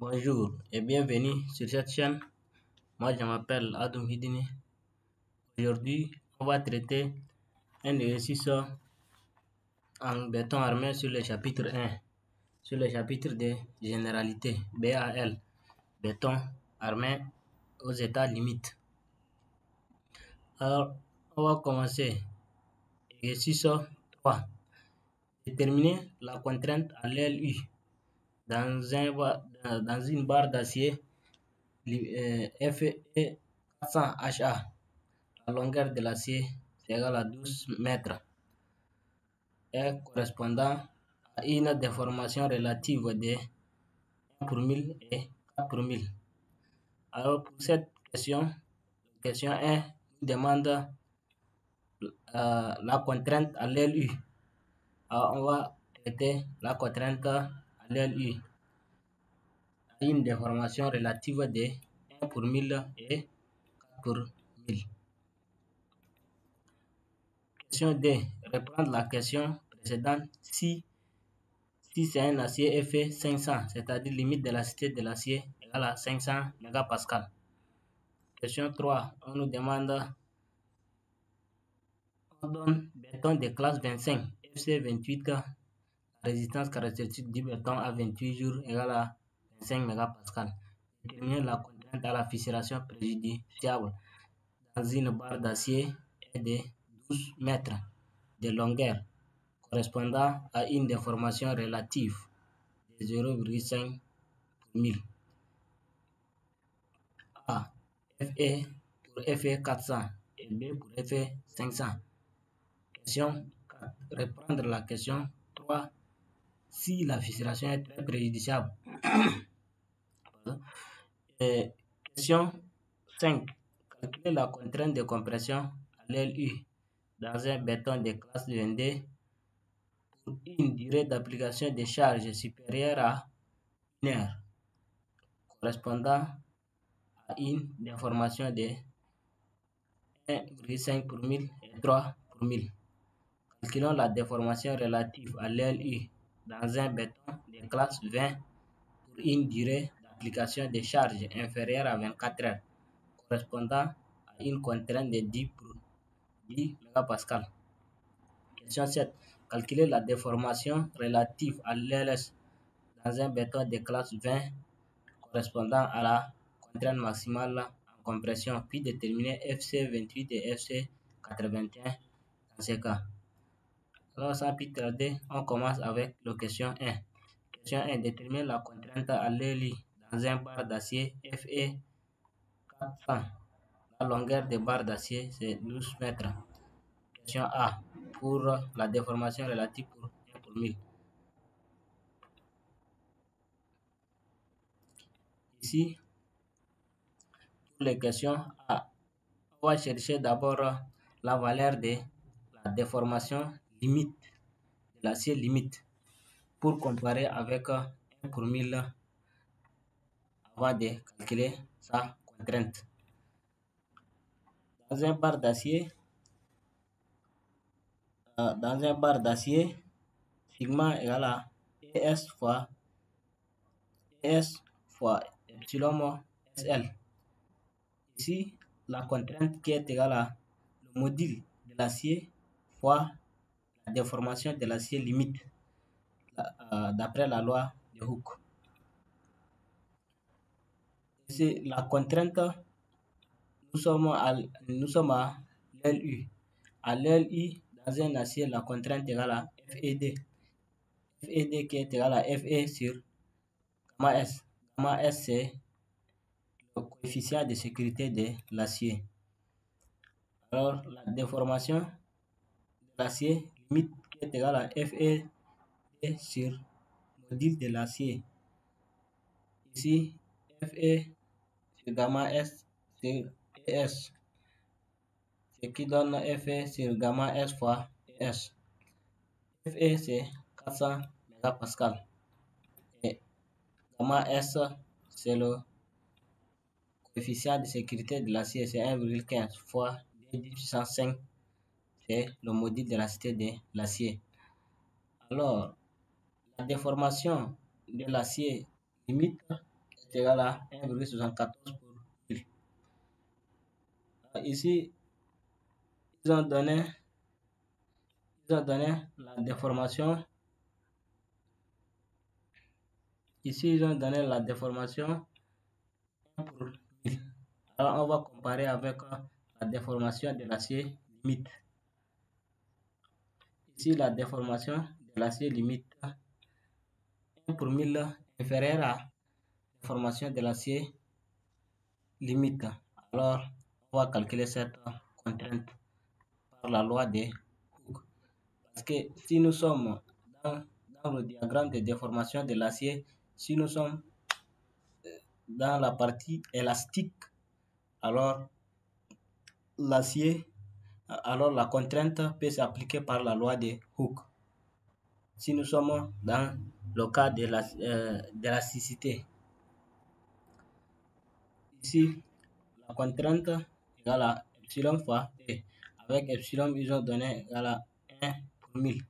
Bonjour et bienvenue sur cette chaîne. Moi, je m'appelle Adoum Hidini. Aujourd'hui, on va traiter un exercice en béton armé sur le chapitre 1, sur le chapitre de généralité, BAL, béton armé aux états limites. Alors, on va commencer. Exercice 3. Déterminer la contrainte à l'LU dans une barre d'acier FE 400 HA. La longueur de l'acier est égale à 12 mètres et correspondant à une déformation relative de 1 pour 1000 et 4 pour 1000. Alors pour cette question 1 nous demande la contrainte à l'LU. Alors on va traiter la contrainte à l'LU à une déformation relative de 1 pour 1000 et 4 pour 1000. Question D. Reprendre la question précédente si c'est un acier Fe 500, c'est-à-dire limite d'élasticité de l'acier égale à 500 mégapascal. Question 3. On nous demande, on donne béton de classe 25, FC 28, la résistance caractéristique du béton à 28 jours égale à 25 mégapascal. Déterminer la contrainte à la fissuration préjudiciable dans une barre d'acier est de 12 mètres de longueur, correspondant à une déformation relative de 0,5 pour 1000. A. FE pour FE 400 et B pour FE 500. Question 4. Reprendre la question 3. Si la fissuration est très préjudiciable. Question 5. Calculer la contrainte de compression à l'LU dans un béton de classe 22 pour une durée d'application de charge supérieure à 1 heure, correspondant à une déformation de 1,5 pour 1000 et 3 pour 1000. Calculons la déformation relative à l'LU dans un béton de classe 20 pour une durée d'application de charge inférieure à 24 heures, correspondant à une contrainte de 10 pour 10 mégapascal. Question 7. Calculer la déformation relative à l'LS dans un béton de classe 20 correspondant à la contrainte maximale en compression, puis déterminer FC 28 et FC 81 dans ce cas. Alors, sans plus tarder, on commence avec la question 1. Question 1. Déterminer la contrainte à l'LU dans un bar d'acier FE 400. La longueur des barres d'acier, c'est 12 mètres. Question A. Pour la déformation relative pour 1 pour 1000. Ici, pour les questions A, on va chercher d'abord la valeur de la déformation limite, de l'acier limite, pour comparer avec 1 pour 1000 avant de calculer sa contrainte. Dans un bar d'acier, sigma égale à ES fois epsilon SL. Ici, la contrainte qui est égale à le module de l'acier fois la déformation de l'acier limite d'après la loi de Hooke. C'est la contrainte, nous sommes à l'LU. À l'LU, dans un acier, la contrainte égale à FED. FED qui est égal à FE sur gamma S. Gamma S, c'est le coefficient de sécurité de l'acier. Alors, la déformation de l'acier limite qui est égale à FE sur module de l'acier. Ici, FE sur gamma S sur ES, ce qui donne FE sur gamma S fois ES. FE, c'est 400 mégapascal. Et gamma S, c'est le coefficient de sécurité de l'acier, c'est 1,15 fois 10 puissance 5, c'est le module de l'élasticité de l'acier. Alors, la déformation de l'acier limite est égal à 1,74 pour 1000. Ici, ils ont donné la déformation. Ici, ils ont donné la déformation 1 pour 1000. Alors, on va comparer avec la déformation de l'acier limite. Ici, la déformation de l'acier limite 1 pour 1000 inférieure à la déformation de l'acier limite. Alors, on va calculer cette contrainte par la loi de Hooke. Parce que si nous sommes dans le diagramme de déformation de l'acier, si nous sommes dans la partie élastique, alors la contrainte peut s'appliquer par la loi de Hooke. Si nous sommes dans le cas de l'élasticité, ici, la contrainte égale à epsilon fois T. Avec epsilon, ils ont donné égal à 1 pour 1000.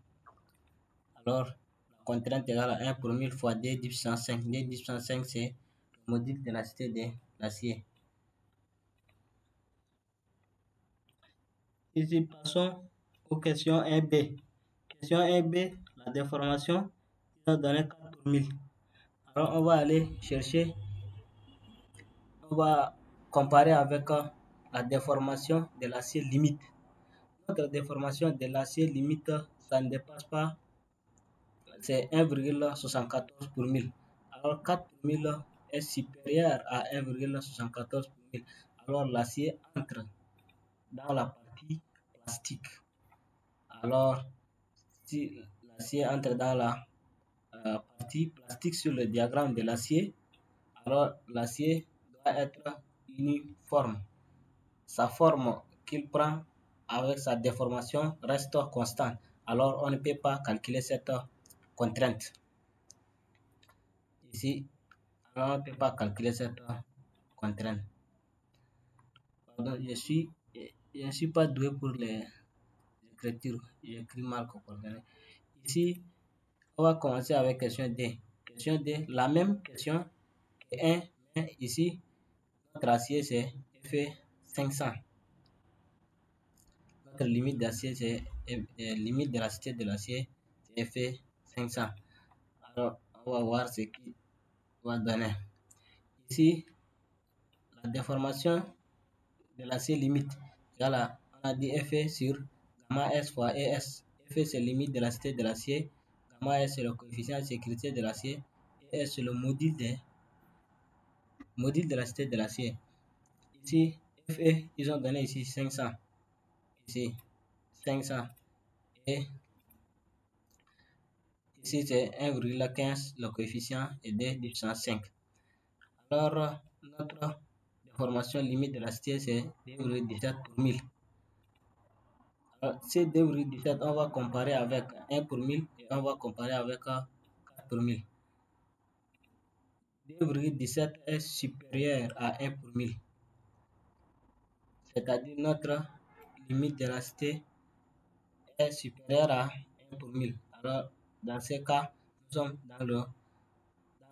Alors, la contrainte égale à 1 pour 1000 fois D puissance 5. D puissance 5, c'est le module d'élasticité de l'acier. Ici, passons aux questions 1B. Question 1B, la déformation, ils ont donné 4 pour 1000. Alors, on va aller chercher, on va comparer avec la déformation de l'acier limite. Notre déformation de l'acier limite, ça ne dépasse pas, c'est 1,74 pour 1000. Alors 4 pour 1000 est supérieur à 1,74 pour 1000. Alors l'acier entre dans la partie plastique. Alors si l'acier entre dans la partie plastique sur le diagramme de l'acier, alors l'acier doit être uniforme. Sa forme qu'il prend avec sa déformation reste constante. Alors on ne peut pas calculer cette contrainte. Ici, on ne peut pas calculer cette contrainte. Pardon, je ne suis pas doué pour les écritures. J'écris mal. Ici, on va commencer avec question D. Question D, la même question que 1, mais ici, notre acier c'est Fe500. Notre limite d'acier c'est limite de l'élasticité de l'acier c'est Fe500. Alors, on va voir ce qui va donner. Ici, la déformation de l'acier limite égale à, on a dit Fe sur gamma S fois ES. Fe c'est limite de l'élasticité de l'acier, gamma S c'est le coefficient de sécurité de l'acier, et S c'est le module de l'élasticité de l'acier. Ici, Fe, ils ont donné ici 500. Ici, 500. Et ici, c'est 1,15, le coefficient est de 10,5. Alors, notre déformation limite de l'acier, c'est 2,17 pour 1000. Alors, ces 2,17, on va comparer avec 1 pour 1000 et on va comparer avec 4 pour 1000. 2,17 est supérieur à 1 pour 1000. C'est-à-dire notre limite d'élasticité est supérieure à 1 pour 1000. Alors, dans ce cas, nous sommes dans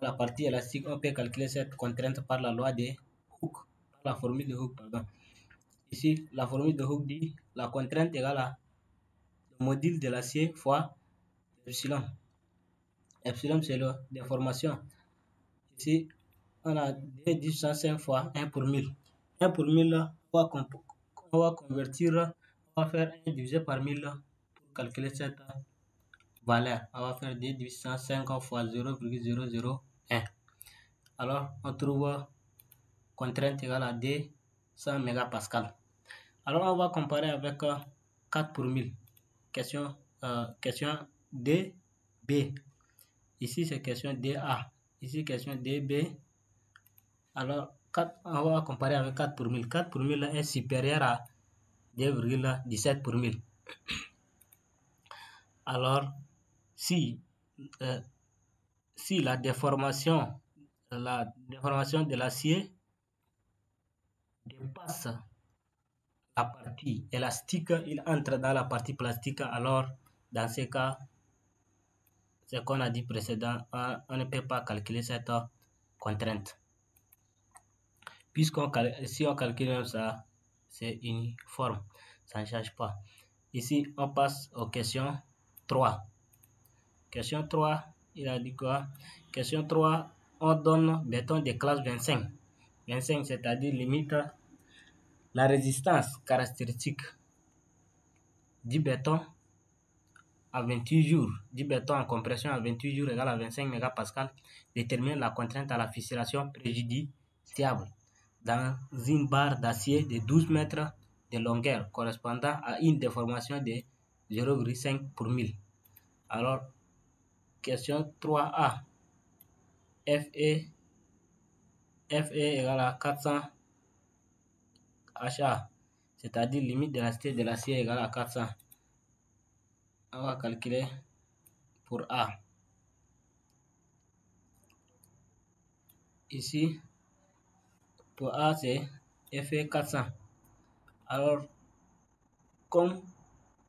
la partie élastique. On peut calculer cette contrainte par la loi de Hooke, par la formule de Hooke, pardon. Ici, la formule de Hooke dit la contrainte égale à le module de l'acier fois epsilon. Epsilon, c'est la déformation. Ici, on a 2,5 fois 1 pour 1000. 1 pour 1000, on va convertir, on va faire 1 divisé par 1000 pour calculer cette valeur. On va faire 2,5 fois 0,001. Alors, on trouve contrainte égale à 200 mégapascal. Alors, on va comparer avec 4 pour 1000. Question DB. Ici, c'est question DA. Ici, question DB. Alors, on va comparer avec 4 pour 1000. 4 pour 1000 est supérieur à 2,17 pour 1000. Alors, si la déformation de l'acier dépasse la partie élastique, il entre dans la partie plastique. Alors, dans ce cas, ce qu'on a dit précédemment, on ne peut pas calculer cette contrainte. si on calcule même ça, c'est uniforme, ça ne change pas. Ici, on passe aux questions 3. Question 3, il a dit quoi? Question 3, on donne béton de classe 25. 25, c'est-à-dire limite la résistance caractéristique du béton à 28 jours, du béton en compression à 28 jours égale à 25 mégapascal, détermine la contrainte à la fissuration préjudiciable dans une barre d'acier de 12 mètres de longueur correspondant à une déformation de 0,5 pour 1000. Alors, question 3A, FE égale à 400 HA, c'est-à-dire limite d'élasticité de l'acier égale à 400. On va calculer pour A. Ici, pour A, c'est FE 400. Alors, comme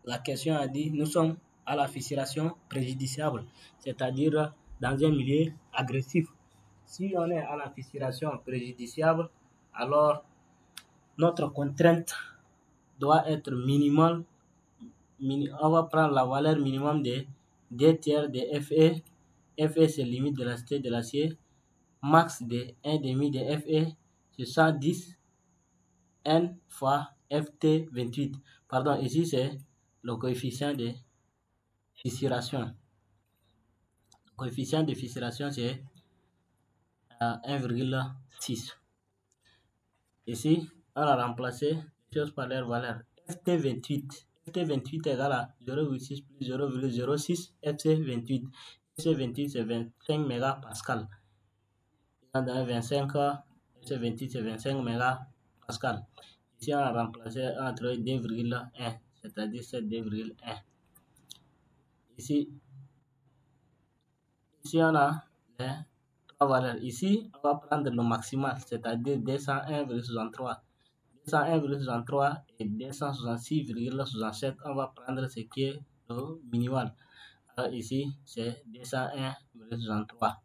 la question a dit, nous sommes à la fissuration préjudiciable, c'est-à-dire dans un milieu agressif. Si on est à la fissuration préjudiciable, alors notre contrainte doit être minimale. On va prendre la valeur minimum de 2 tiers de FE. FE, c'est limite de l'élasticité de l'acier. Max de 1,5 de FE sur 110 N fois FT28. Pardon, ici c'est le coefficient de fissuration. Le coefficient de fissuration c'est 1,6. Ici, on a remplacé les choses par leur valeur. FT28. FT28 égale à 0,6 plus 0,06 FC28. FC28 c'est 25 mégapascal. Dans 25, FC28 c'est 25 mégapascal. Ici, on a remplacé entre 2,1, c'est-à-dire c'est 2,1. Ici, on a les trois valeurs. Ici, on va prendre le maximal, c'est-à-dire 201,63. 201,63 et 266,67. On va prendre ce qui est le minimal. Alors ici, c'est 201,63.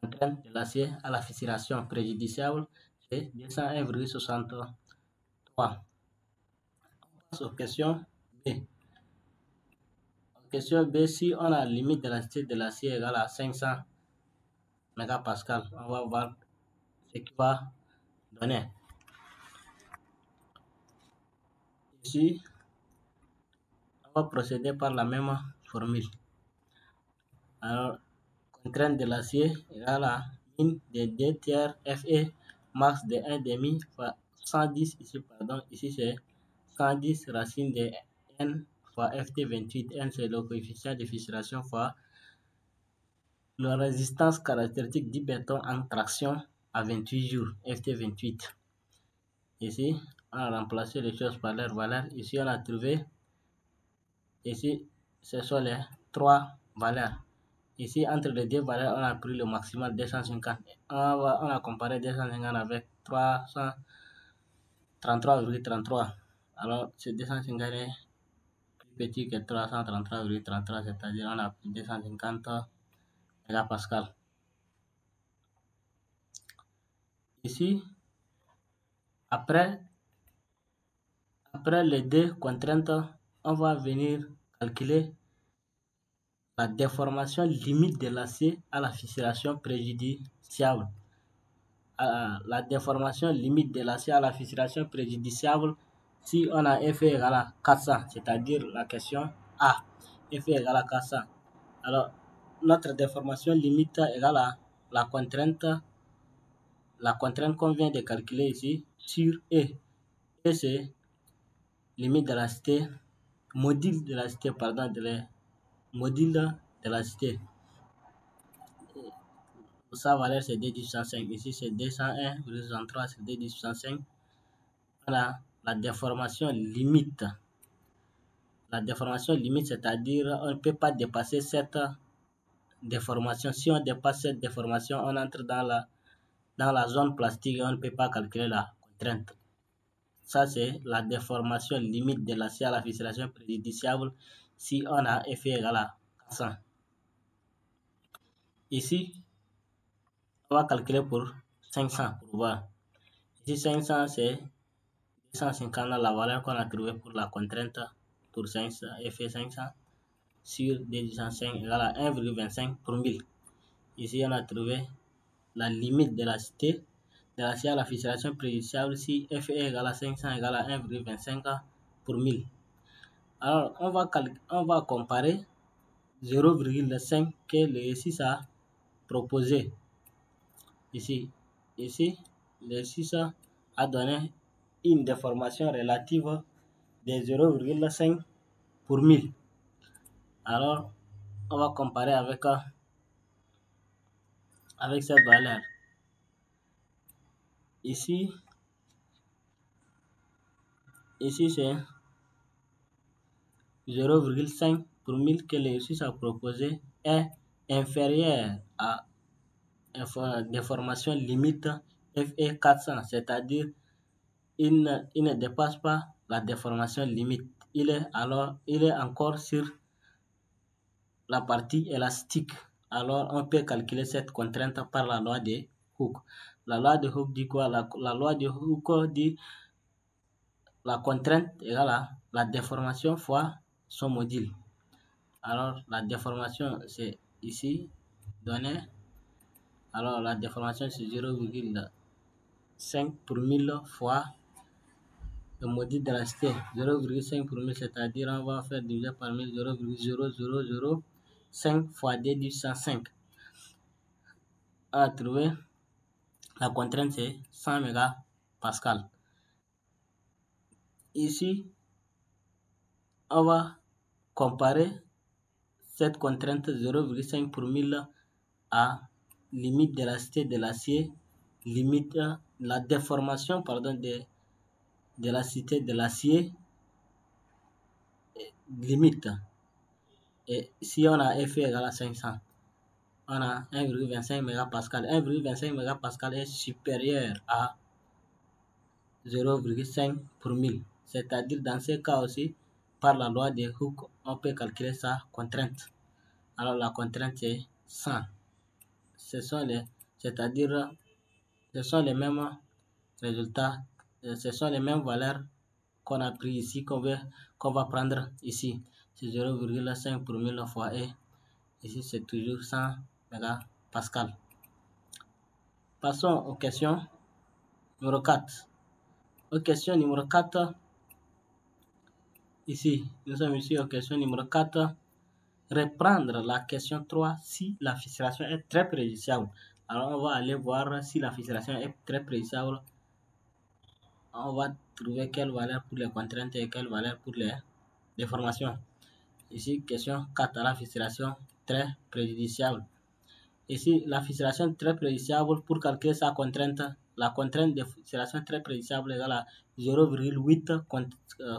Contrainte de l'acier à la fissuration préjudiciable, c'est 201,63. On passe aux questions B. Question B, si on a la limite de l'élasticité de l'acier égale à 500 mégapascal, on va voir ce qui va donner. Ici, on va procéder par la même formule. Alors, contrainte de l'acier égale à min de 2 tiers FE max de 1,5 fois 110 ici, pardon, ici c'est 110 racine de N fois FT28. N c'est le coefficient de fissuration fois la résistance caractéristique du béton en traction à 28 jours, FT28. Ici, on a remplacé les choses par leur valeur. Ici, on a trouvé, ici, ce sont les trois valeurs. Ici, entre les deux valeurs, on a pris le maximal 250. On a comparé 250 avec 333,33. Alors, ce 250 est plus petit que 333,33, c'est-à-dire on a pris 250 mégapascal. Ici, après les deux contraintes, on va venir calculer la déformation limite de l'acier à la fissuration préjudiciable. La déformation limite de l'acier à la fissuration préjudiciable si on a F égale à 400, c'est-à-dire la question A, F égale à 400. Alors, notre déformation limite égale à la contrainte qu'on vient de calculer ici sur E. E, c'est limite de la cité, module de la cité, pardon, module de la cité. Sa valeur c'est 2 puissance 5. Ici c'est 201,63, c'est 2 puissance 5. Voilà la déformation limite. La déformation limite, c'est-à-dire on ne peut pas dépasser cette déformation. Si on dépasse cette déformation, on entre dans la zone plastique et on ne peut pas calculer la contrainte. Ça, c'est la déformation limite de l'acier à la fissuration préjudiciable si on a F égale à 400. Ici, on va calculer pour 500 pour voir. Ici, 500, c'est 250, la valeur qu'on a trouvée pour la contrainte pour 500, FE 500 sur 205 égale à 1,25 pour 1000. Ici, on a trouvé la limite de la cité de l'acier à la fissuration préjudiciable si FE égale à 500 égale à 1,25 pour 1000. Alors, on va comparer 0,5 que le E6 a proposé. Ici, le E6 a donné une déformation relative de 0,5 pour 1000. Alors, on va comparer avec cette valeur. Ici c'est 0,5 pour 1000 que l'exercice a proposé est inférieur à la déformation limite FE 400, c'est-à-dire il ne dépasse pas la déformation limite. Il est encore sur la partie élastique. Alors, on peut calculer cette contrainte par la loi de Hooke. La loi de Hooke dit quoi? La loi de Hooke dit la contrainte égale à la déformation fois son module. Alors, la déformation, c'est ici donné. Alors, la déformation, c'est 0,5 pour 1000 fois le module de la cité. 0,5 pour 1000, c'est-à-dire on va faire diviser par 1000, 0,0005 fois d du 105. On a trouvé la contrainte, c'est 100 mégapascal. Ici, on va comparer cette contrainte 0,5 pour 1000 à limite d'élasticité de l'acier, limite la déformation de l'élasticité de l'acier, limite. Et si on a F égale à 500, on a 1,25 mégapascal. 1,25 mégapascal est supérieur à 0,5 pour 1000. C'est-à-dire dans ce cas aussi, par la loi de Hooke, on peut calculer sa contrainte. Alors la contrainte est 100. Ce sont les mêmes résultats, ce sont les mêmes valeurs qu'on a pris ici, qu'on va prendre ici. C'est 0,5 pour 1000 fois E. Ici, c'est toujours 100 mégapascal. Passons aux questions numéro 4. Aux questions numéro 4, ici, nous sommes ici aux questions numéro 4. Reprendre la question 3 si la fissuration est très préjudiciable. Alors, on va aller voir si la fissuration est très préjudiciable. On va trouver quelle valeur pour les contraintes et quelle valeur pour les déformations. Ici, question 4, la fissuration très préjudiciable. Ici, la fissuration très préjudiciable, pour calculer sa contrainte, la contrainte de fissuration très préjudiciable égale à 0,8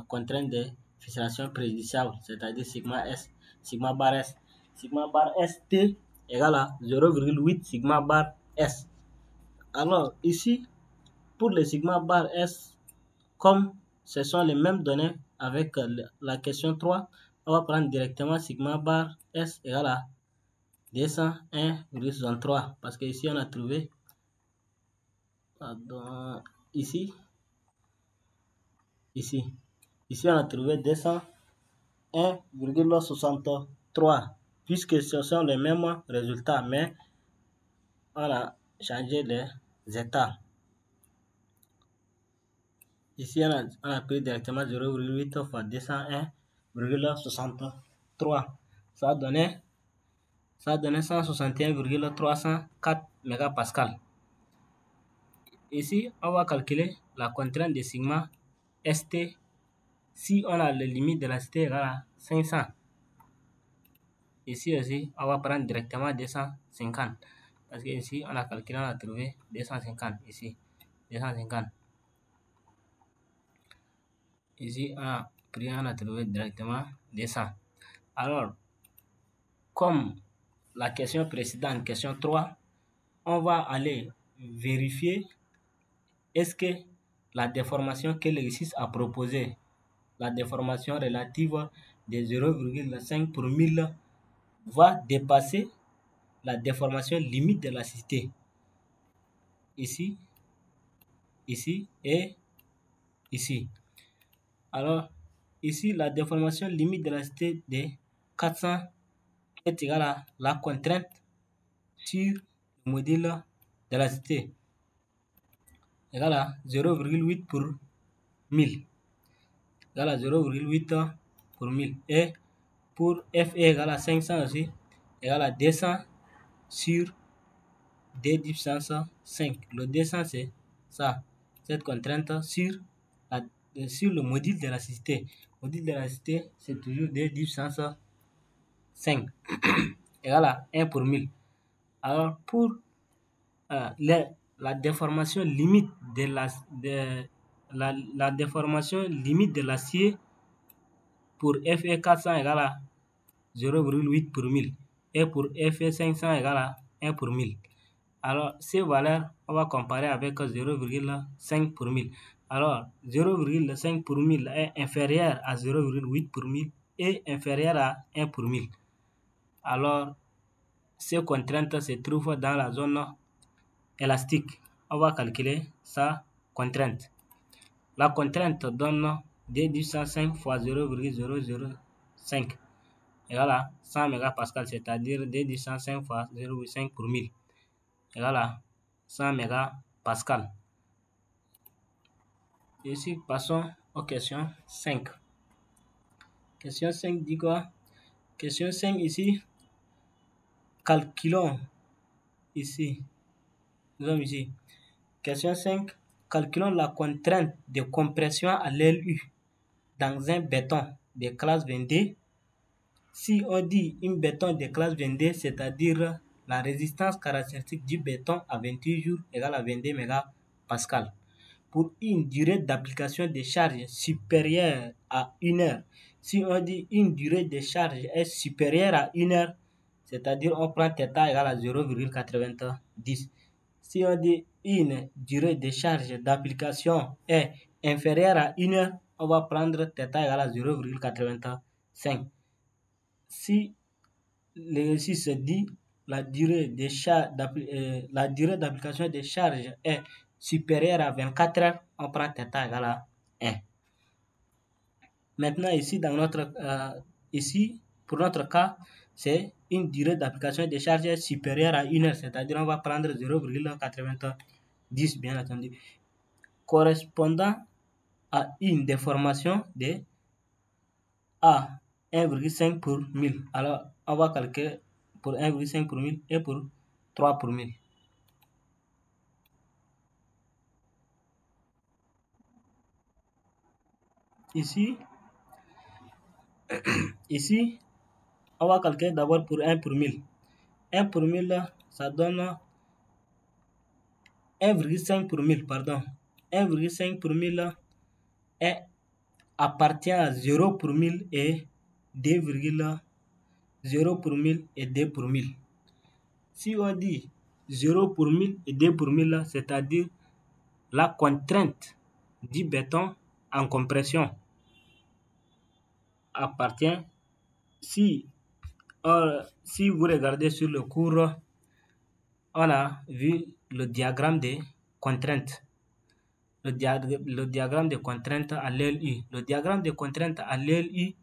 contrainte de fissuration préjudiciable, c'est-à-dire sigma S, sigma bar S. Sigma bar ST égale à 0,8 sigma bar S. Alors, ici, pour le sigma bar S, comme ce sont les mêmes données avec la question 3, on va prendre directement sigma bar S égale à 201,63 parce que ici on a trouvé ici on a trouvé 201,63 puisque ce sont les mêmes résultats, mais on a changé les états. Ici on a pris directement 0,8 fois 201,63. Ça a donné 161,304 mégapascal. Ici, on va calculer la contrainte de sigma ST si on a les limites de la cité égale à 500. Ici aussi, on va prendre directement 250. Parce que ici, on a calculé, on a trouvé 250. Ici, 250. Ici, on a trouvé directement 200. Alors, comme la question précédente, question 3, on va aller vérifier est-ce que la déformation que l'exercice a proposée, la déformation relative de 0,5 pour 1000, va dépasser la déformation limite de la cité. ici, ici et ici. Alors, ici, la déformation limite d'élasticité de 400 est égale à la contrainte sur le module d'élasticité égale à 0,8 pour 1000. Égale à 0,8 pour 1000. Et pour FE égale à 500 aussi, égale à 200 sur D puissance 5. Le 200, c'est ça, cette contrainte sur le module d'élasticité. Le module d'élasticité, c'est toujours D puissance 5 égale à 1 pour 1000. Alors, pour la déformation limite de la déformation limite de l'acier pour FE 400 égale à 0,8 pour 1000 et pour FE 500 égale à 1 pour 1000. Alors, ces valeurs, on va comparer avec 0,5 pour 1000. Alors, 0,5 pour 1000 est inférieur à 0,8 pour 1000 et inférieur à 1 pour 1000. Alors, ces contraintes se trouvent dans la zone élastique. On va calculer sa contrainte. La contrainte donne D puissance 5 fois 0,005 égale à 100 mégapascal, c'est-à-dire D puissance 5 fois 0,5 pour 1000 égale à 100 mégapascal. Ici, passons aux questions 5. Question 5 dit quoi? Question 5 ici, calculons ici. Nous sommes ici. Question 5. Calculons la contrainte de compression à l'LU dans un béton de classe 22. Si on dit une béton de classe 22, c'est-à-dire la résistance caractéristique du béton à 28 jours égale à 22 mégapascal. Pour une durée d'application de charge supérieure à 1 heure. Si on dit une durée de charge est supérieure à 1 heure, c'est-à-dire on prend θ égale à 0,90. Si on dit une durée de charge d'application est inférieure à 1 heure, on va prendre θ égale à 0,85. Si l'exercice dit la durée d'application de charge est supérieure à 24 heures, on prend θ égale à 1. Maintenant, ici, pour notre cas, c'est une durée d'application de charge supérieure à 1 heure, c'est-à-dire on va prendre 0,90 bien entendu, correspondant à une déformation de A 1,5 pour 1000. Alors, on va calculer pour 1,5 pour 1000 et pour 3 pour 1000. Ici, on va calculer d'abord pour 1 pour 1000. 1 pour 1000, ça donne 1,5 pour 1000, pardon. 1,5 pour 1000 appartient à 0 pour 1000 et 2,0 pour 1000 et 2 pour 1000. Si on dit 0 pour 1000 et 2 pour 1000, c'est-à-dire la contrainte du béton en compression appartient, si vous regardez sur le cours, on a vu le diagramme des contraintes. Le diagramme de contraintes à l'LU. Le diagramme de contraintes à l'LU,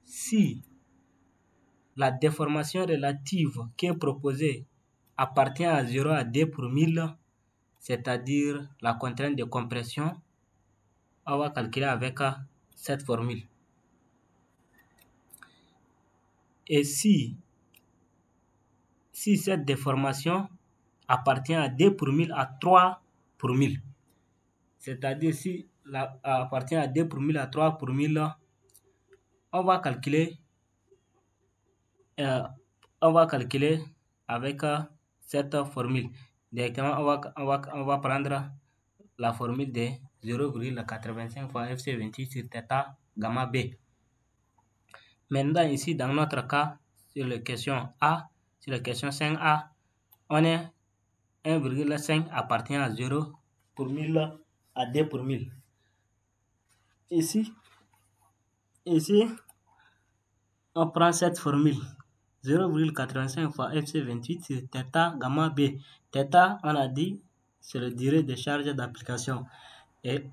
si la déformation relative qui est proposée appartient à 0 à 2 pour 1000, c'est-à-dire la contrainte de compression, on va calculer avec cette formule. Et si cette déformation appartient à 2 pour 1000 à 3 pour 1000, c'est-à-dire si appartient à 2 pour 1000 à 3 pour 1000, on va calculer avec cette formule. Directement, on va prendre la formule de 0,85 fois FC28 sur θ gamma B. Maintenant, ici, dans notre cas, sur la question 5A, on est 1,5 appartient à 0 pour 1000 à 2 pour 1000. Ici, on prend cette formule 0,85 fois FC28 sur θ gamma B. Θ, on a dit c'est la durée de charge d'application. Et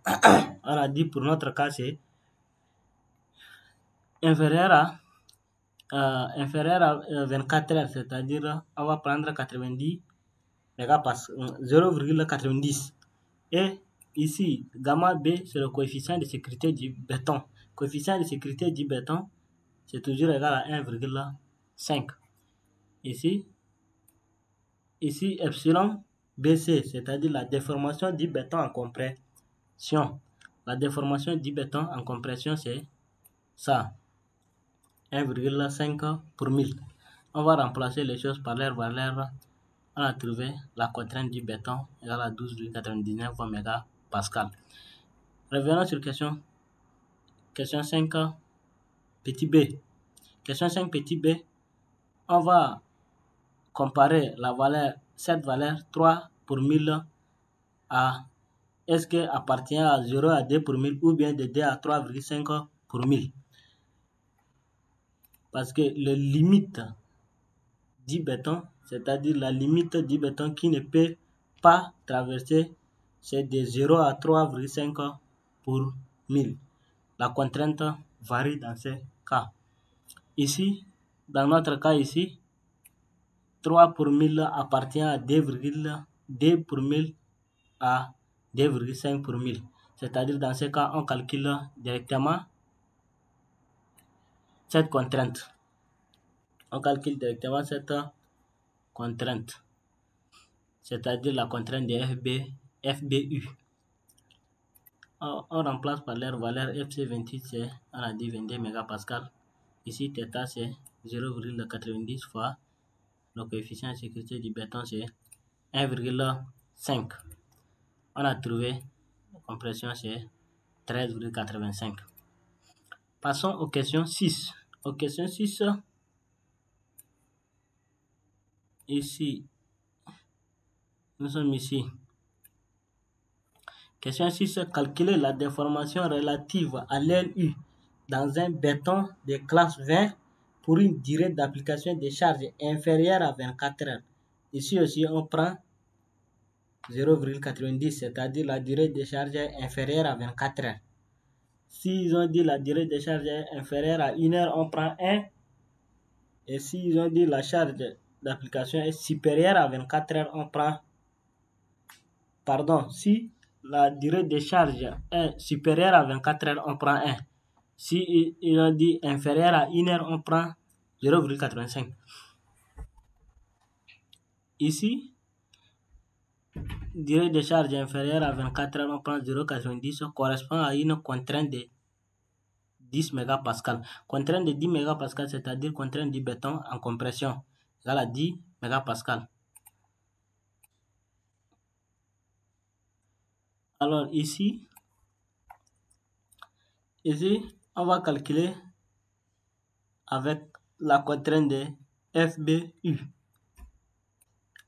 on a dit pour notre cas, c'est inférieur à 24 heures, c'est-à-dire on va prendre 90 mégapascales, 0,90. Et ici, gamma B, c'est le coefficient de sécurité du béton. Coefficient de sécurité du béton, c'est toujours égal à 1,5. Ici, epsilon BC, c'est-à-dire la déformation du béton en compression. La déformation du béton en compression, c'est ça, 1,5 pour 1000. On va remplacer les choses par leur valeur. On a trouvé la contrainte du béton égale à 12,99 mégapascal. Revenons sur question 5 petit b. Question 5 petit b, on va comparer cette valeur 3 pour 1000 à est-ce qu'elle appartient à 0 à 2 pour 1000 ou bien de 2 à 3,5 pour 1000. Parce que la limite du béton, c'est-à-dire la limite du béton qui ne peut pas traverser, c'est de 0 à 3,5 pour 1000. La contrainte varie dans ces cas. Ici, dans notre cas ici, 3 pour 1000 appartient à 2 pour 1000 à 2,5 pour 1000. C'est-à-dire dans ce cas, on calcule directement cette contrainte. On calcule directement cette contrainte, c'est-à-dire la contrainte de FBU. On remplace par leur valeur FC28, c'est, on a dit 22 mégapascal. Ici, θ, c'est 0,90 fois le coefficient de sécurité du béton, c'est 1,5. On a trouvé la compression, c'est 13,85. Passons aux questions 6. Aux questions 6, ici, nous sommes ici. Question 6, calculer la déformation relative à l'LU dans un béton de classe 20 pour une durée d'application de charge inférieure à 24 heures. Ici aussi, on prend 0,90, c'est-à-dire la durée de charge est inférieure à 24 heures. S'ils ont dit la durée de charge est inférieure à 1 heure, on prend 1. Et s'ils ont dit la charge d'application est supérieure à 24 heures, on prend... Pardon, si la durée de charge est supérieure à 24 heures, on prend 1. Si ils ont dit inférieur à 1 heure, on prend 0,85. Ici, durée de charge inférieure à 24 heures, on prend 0,90, correspond à une contrainte de 10 mégapascal. Contrainte de 10 mégapascal, c'est-à-dire contrainte du béton en compression, égale à 10 mégapascal. Alors ici, on va calculer avec la contrainte de FBU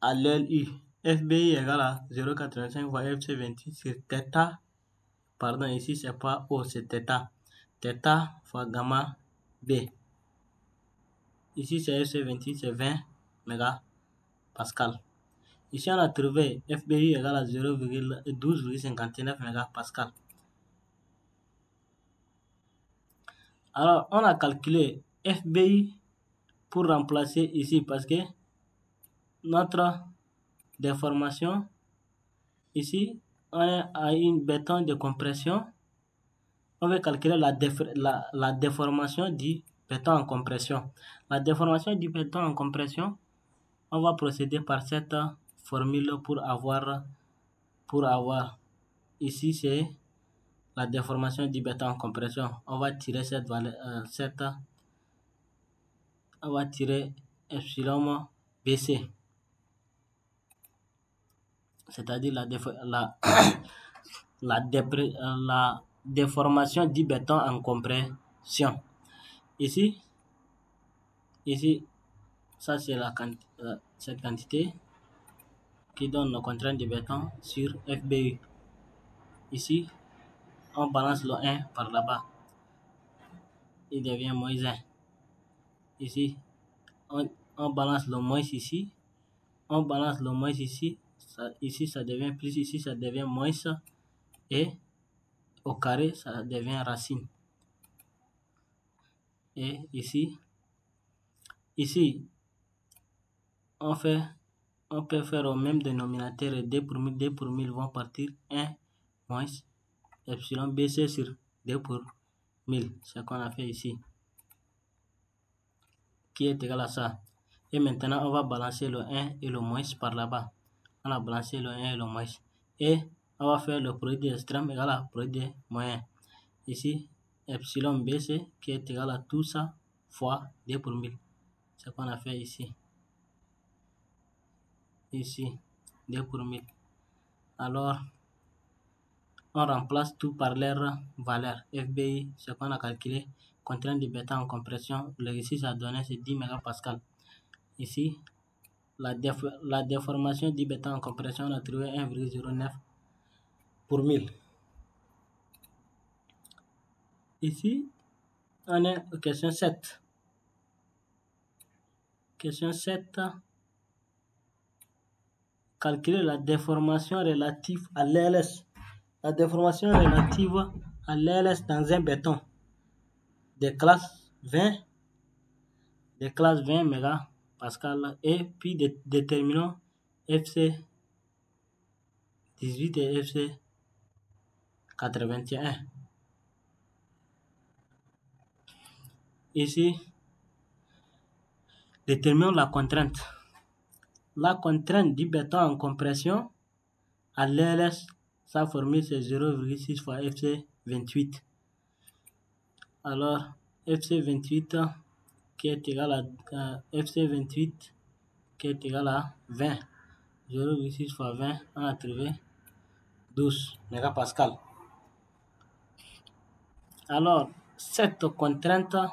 à l'LU. FBI égale à 0,85 fois FC28 sur θ. Pardon, ici c'est pas O, c'est θ. θ fois gamma B. Ici c'est FC28, c'est 20 mégapascal. Ici on a trouvé FBI égale à 0,12,59 mégapascal. Alors on a calculé FBI pour remplacer ici parce que notre déformation ici, on est à une béton de compression. On va calculer la déformation du béton en compression. La déformation du béton en compression, on va procéder par cette formule pour avoir ici c'est la déformation du béton en compression. On va tirer cette valeur, on va tirer epsilon BC, c'est-à-dire la déformation du béton en compression. Ici, ça c'est cette quantité qui donne la contrainte du béton sur FBU. Ici, on balance le 1 par là-bas. Il devient moins 1. Ici, on balance le moins ici. On balance le moins ici. ici ça devient plus, ici ça devient moins, et au carré ça devient racine. Et ici on peut faire au même dénominateur, et 2 pour 1000 vont partir 1 moins epsilon BC sur 2 pour 1000, ce qu'on a fait ici, qui est égal à ça. Et maintenant, on va balancer le 1 et le moins par là-bas. On a balancé le 1 et le moins. Et on va faire le produit des extrêmes égal à produit des moyens. Ici, epsilon BC qui est égal à tout ça fois 2 pour 1000. C'est ce qu'on a fait ici. Ici, 2 pour 1000. Alors, on remplace tout par leur valeur. FBI, ce qu'on a calculé, contrainte de bêta en compression, le ici ça donnait c'est 10 mégapascal. Ici, la déformation du bêta en compression, on a trouvé 1,09 pour 1000. Ici, on est aux question 7. Question 7. Calculer la déformation relative à l'LS. La déformation relative à l'LS dans un béton de classe 20 mégapascal, et puis déterminons FC 18 et FC 81. Ici, déterminons la contrainte. La contrainte du béton en compression à l'LS, sa formule c'est 0,6 fois FC 28. Alors, FC 28 qui est égal à FC 28 qui est égal à 20. 0,6 fois 20, on a trouvé 12 mégapascal. Alors, cette contrainte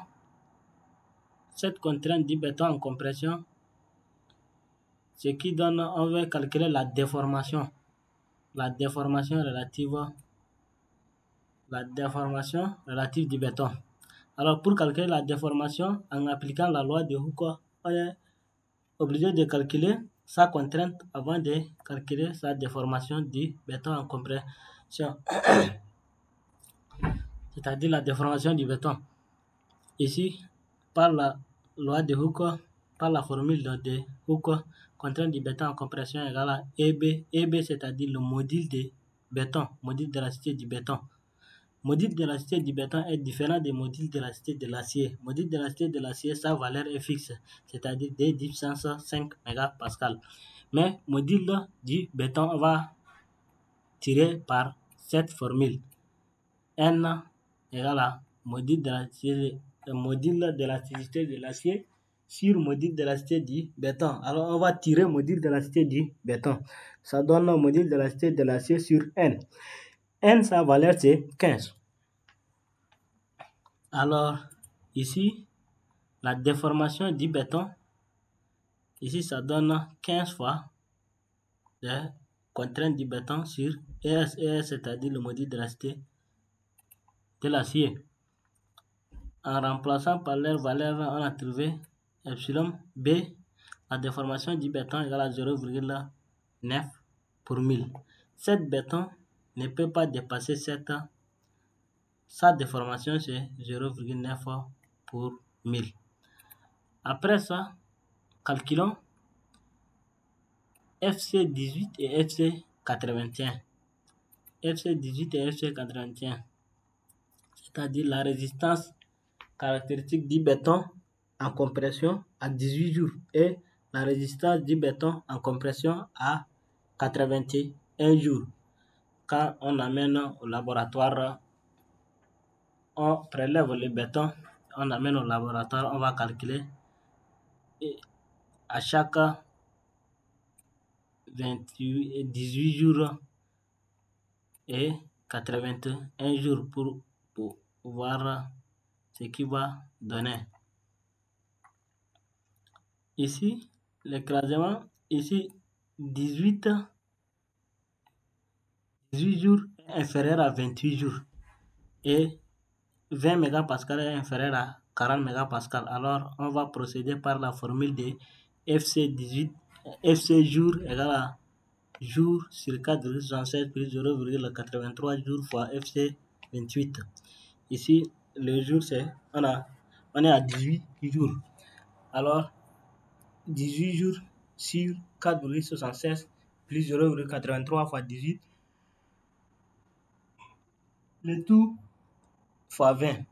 du béton en compression, ce qui donne, on va calculer la déformation relative du béton. Alors, pour calculer la déformation, en appliquant la loi de Hooke, on est obligé de calculer sa contrainte avant de calculer sa déformation du béton en compression. C'est-à-dire la déformation du béton. Ici, par la loi de Hooke, par la formule de Hooke, contrainte du béton en compression égale à EB. EB, c'est-à-dire le module de béton, module d'élasticité du béton. Module d'élasticité du béton est différent des modules d'élasticité de l'acier. Module d'élasticité de l'acier, sa valeur est fixe, c'est-à-dire 10 puissance 5 mégapascal. Mais module du béton, on va tirer par cette formule. N égale à module d'élasticité de l'acier sur module d'élasticité du béton. Alors, on va tirer module d'élasticité du béton. Ça donne le module d'élasticité de l'acier sur N. N, sa valeur, c'est 15. Alors, ici, la déformation du béton, ici, ça donne 15 fois la contrainte du béton sur ES, c'est-à-dire le module d'élasticité de l'acier. En remplaçant par leur valeur, on a trouvé epsilon B, la déformation du béton égale à 0,9 pour 1000. Cette béton ne peut pas dépasser sa déformation, c'est 0,9 pour 1000. Après ça, calculons FC18 et FC81. FC18 et FC81, c'est-à-dire la résistance caractéristique du béton en compression à 18 jours et la résistance du béton en compression à 81 jours. Quand on amène au laboratoire, on prélève le béton, on amène au laboratoire, on va calculer à chaque 18 jours et 81 jours pour voir ce qui va donner. Ici, l'écrasement, ici, 18 jours est inférieur à 28 jours et 20 mégapascal est inférieur à 40 mégapascal. Alors, on va procéder par la formule de FC18, FC jour égale à jours sur 4,76 plus 0,83 jours fois FC28. Ici, le jour, on est à 18 jours. Alors, 18 jours sur 4,76 plus 0,83 fois 18, le tout fois 20.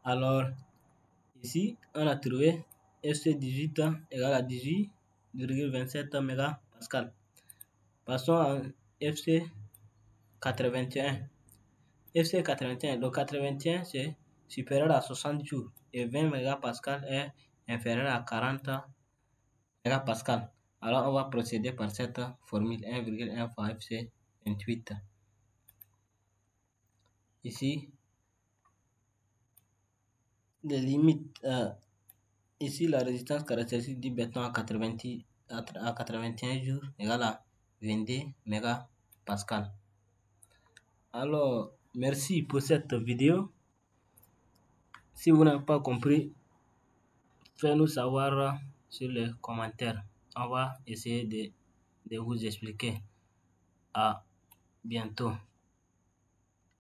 Alors, ici, on a trouvé FC18 égale à 18,27 mégapascal. Passons à FC81. FC81, donc 81 c'est supérieur à 60 jours et 20 mégapascal est inférieur à 40 mégapascal. Alors, on va procéder par cette formule 1,1 fois FC28. Ici, les limites. Ici, la résistance caractéristique du béton à 81 jours égale à 22 mégapascal. Alors, merci pour cette vidéo. Si vous n'avez pas compris, faites-nous savoir sur les commentaires. On va essayer de vous expliquer. À bientôt.